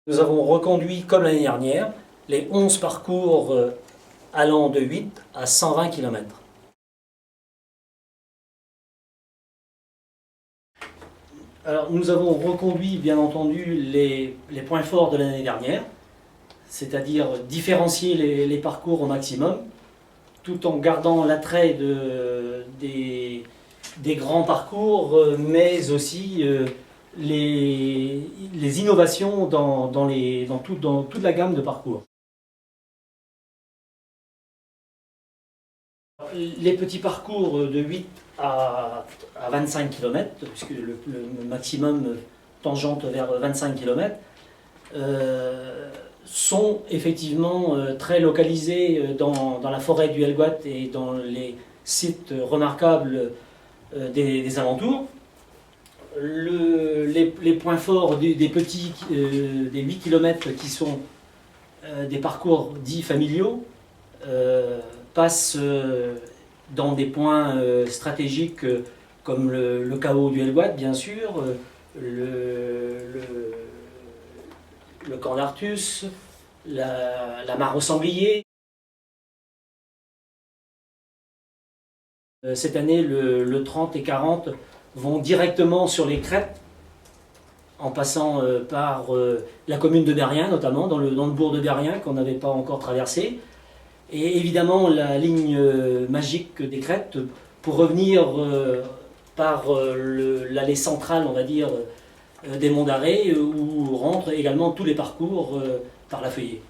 Nous avons reconduit, comme l'année dernière, les 11 parcours allant de 8 à 120 km. Alors, nous avons reconduit, bien entendu, les points forts de l'année dernière, c'est-à-dire différencier les parcours au maximum, tout en gardant l'attrait des grands parcours, mais aussi les innovations dans toute la gamme de parcours. Les petits parcours de 8 à 25 km, puisque le maximum tangente vers 25 km, sont effectivement très localisés dans la forêt du Helgoat et dans les sites remarquables des alentours. Les points forts des 8 km qui sont des parcours dits familiaux passent dans des points stratégiques comme le chaos du Helgoat, bien sûr, le camp d'Artus, la mare au sanglier. Cette année, le 30 et 40 vont directement sur les crêtes, en passant par la commune de Berrien, notamment, dans le bourg de Berrien, qu'on n'avait pas encore traversé. Et évidemment, la ligne magique des crêtes pour revenir par l'allée centrale, on va dire, des Monts d'Arrée, où rentrent également tous les parcours par la Feuillée.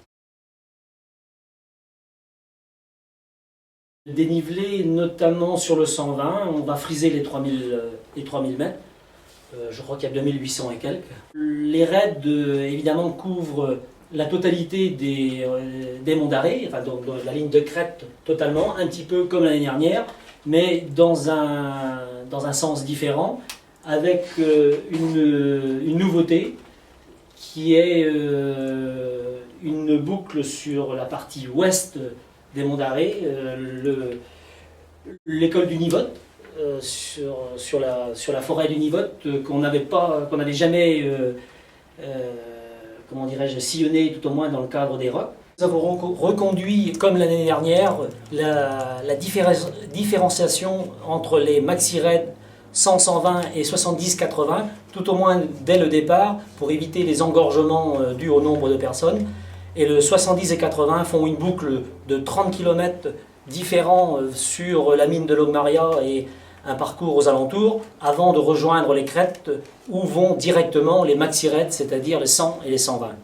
Dénivelé notamment sur le 120, on va friser les 3000 mètres. Je crois qu'il y a 2800 et quelques. Les raids, évidemment, couvrent la totalité des Monts d'Arrée, enfin donc la ligne de crête totalement, un petit peu comme l'année dernière, mais dans un sens différent, avec une nouveauté qui est une boucle sur la partie ouest des Monts d'Arrée, l'école du Nivot, sur la forêt du Nivot, qu'on n'avait jamais comment dirais-je, sillonné, tout au moins dans le cadre des rocs. Nous avons reconduit, comme l'année dernière, la différenciation entre les maxi-raids 100-120 et 70-80, tout au moins dès le départ, pour éviter les engorgements dus au nombre de personnes. Et le 70 et 80 font une boucle de 30 km différents sur la mine de Logmaria et un parcours aux alentours, avant de rejoindre les crêtes où vont directement les maxi-raids, c'est-à-dire les 100 et les 120.